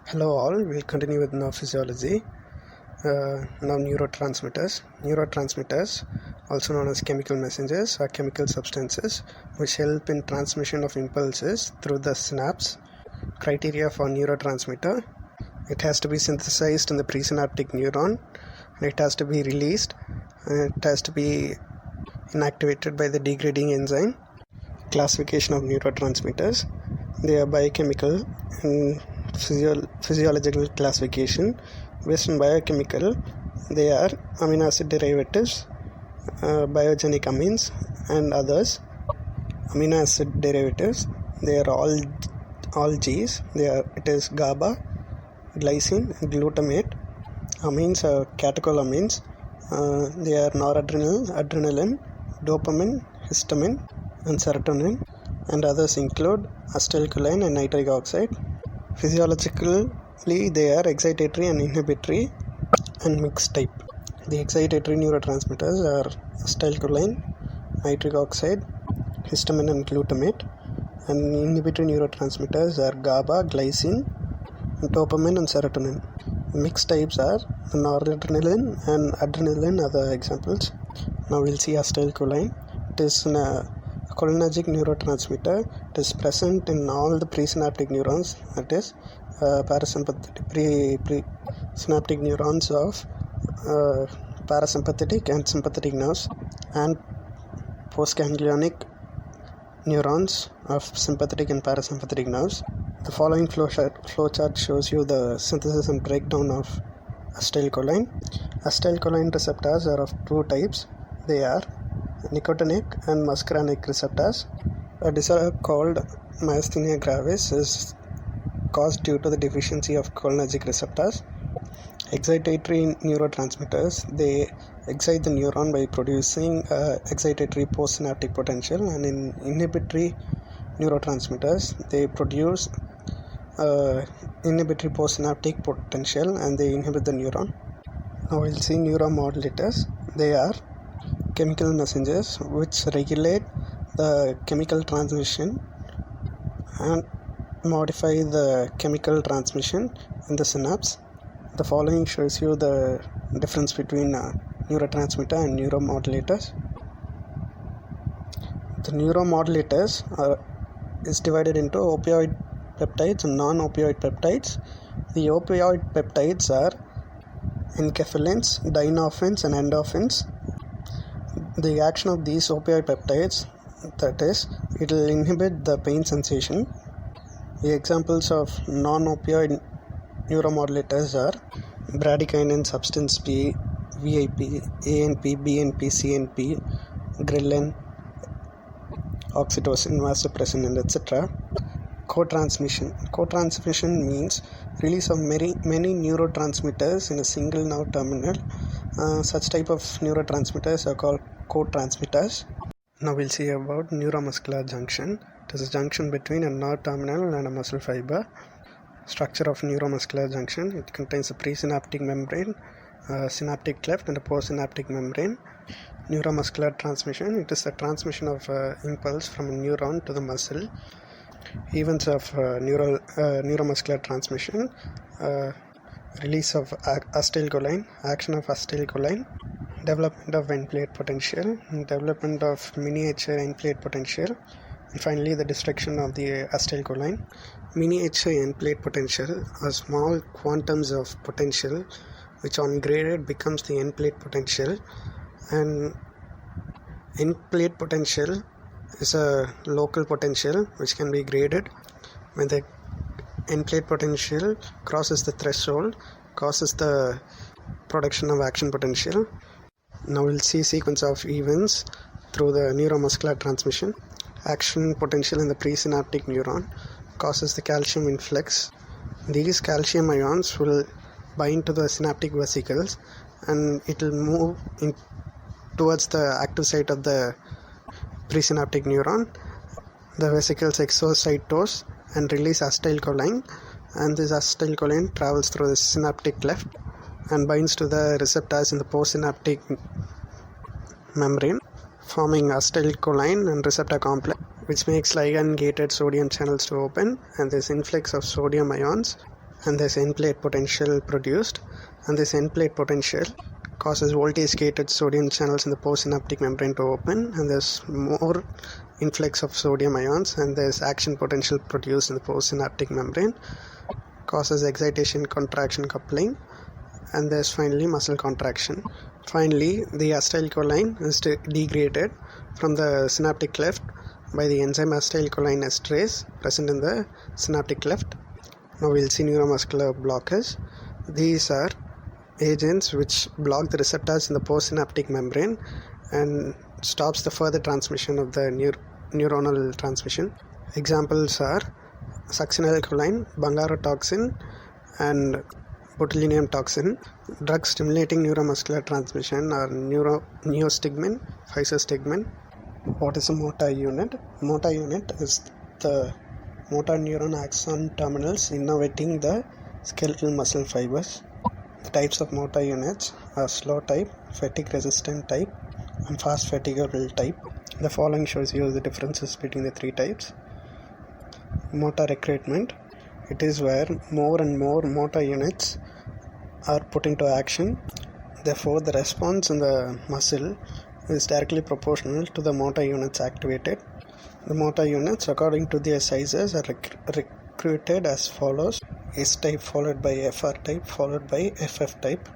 Hello all, we'll continue with now physiology. Now neurotransmitters. Neurotransmitters, also known as chemical messengers, are chemical substances which help in transmission of impulses through the synapse. Criteria for neurotransmitter: it has to be synthesized in the presynaptic neuron, and it has to be released, and it has to be inactivated by the degrading enzyme. Classification of neurotransmitters: they are biochemical and physiological classification. Based on biochemical, they are amino acid derivatives, biogenic amines and others. Amino acid derivatives, they are all G's. It is GABA, glycine, glutamate. Amines are catecholamines. They are noradrenaline, adrenaline, dopamine, histamine and serotonin, and others include acetylcholine and nitric oxide. Physiologically, they are excitatory and inhibitory and mixed type. The excitatory neurotransmitters are acetylcholine, nitric oxide, histamine and glutamate, and inhibitory neurotransmitters are GABA, glycine, dopamine and serotonin. Mixed types are noradrenaline and adrenaline are the examples. Now we'll see acetylcholine. It is a cholinergic neurotransmitter. It is present in all the presynaptic neurons, that is parasympathetic presynaptic neurons of parasympathetic and sympathetic nerves, and postganglionic neurons of sympathetic and parasympathetic nerves. The following flowchart shows you the synthesis and breakdown of acetylcholine. Acetylcholine receptors are of two types. They are nicotinic and muscarinic receptors. A disorder called myasthenia gravis is caused due to the deficiency of cholinergic receptors. Excitatory neurotransmitters, they excite the neuron by producing excitatory postsynaptic potential, and in inhibitory neurotransmitters, they produce inhibitory postsynaptic potential and they inhibit the neuron. Now we'll see neuromodulators. They are chemical messengers which regulate the chemical transmission and modify the chemical transmission in the synapse. The following shows you the difference between neurotransmitter and neuromodulators. The neuromodulators is divided into opioid peptides and non-opioid peptides. The opioid peptides are enkephalins, dynorphins and endorphins. The action of these opioid peptides, that is, it will inhibit the pain sensation. The examples of non-opioid neuromodulators are bradykinin, substance P, VIP, ANP, BNP, CNP, ghrelin, oxytocin, vasopressin, and etc. Co-transmission. Co-transmission means release of many neurotransmitters in a single nerve terminal. Such type of neurotransmitters are called co-transmitters. Now we'll see about neuromuscular junction. It is a junction between a nerve terminal and a muscle fiber. Structure of neuromuscular junction: it contains a presynaptic membrane, a synaptic cleft and a postsynaptic membrane. Neuromuscular transmission: it is the transmission of impulse from a neuron to the muscle. Events of neuromuscular transmission: release of acetylcholine, action of acetylcholine, development of end plate potential, development of miniature end plate potential, and finally the destruction of the acetylcholine. Miniature end plate potential are small quantums of potential which on graded becomes the end plate potential, and end plate potential is a local potential which can be graded. When the end plate potential crosses the threshold, causes the production of action potential. Now we'll see sequence of events through the neuromuscular transmission. Action potential in the presynaptic neuron causes the calcium influx. These calcium ions will bind to the synaptic vesicles and it will move towards the active site of the presynaptic neuron. The vesicles exocytose and release acetylcholine, and this acetylcholine travels through the synaptic cleft and binds to the receptors in the postsynaptic membrane, forming acetylcholine and receptor complex, which makes ligand gated sodium channels to open, and this influx of sodium ions and this end plate potential produced, and this end plate potential causes voltage gated sodium channels in the postsynaptic membrane to open, and there's more influx of sodium ions, and there's action potential produced in the postsynaptic membrane, causes excitation contraction coupling, and there's finally muscle contraction. Finally, the acetylcholine is degraded from the synaptic cleft by the enzyme acetylcholine esterase present in the synaptic cleft. Now we'll see neuromuscular blockers. These are agents which block the receptors in the postsynaptic membrane and stops the further transmission of the neuronal transmission. Examples are succinylcholine, bungarotoxin, and botulinum toxin. Drugs stimulating neuromuscular transmission are neostigmin, physostigmin. What is a motor unit? Motor unit is the motor neuron axon terminals innervating the skeletal muscle fibers. The types of motor units are slow type, fatigue resistant type, and fast fatigable type. The following shows you the differences between the three types. Motor recruitment. It is where more and more motor units are put into action. Therefore, the response in the muscle is directly proportional to the motor units activated. The motor units, according to their sizes, are recruited as follows: S type followed by FR type followed by FF type.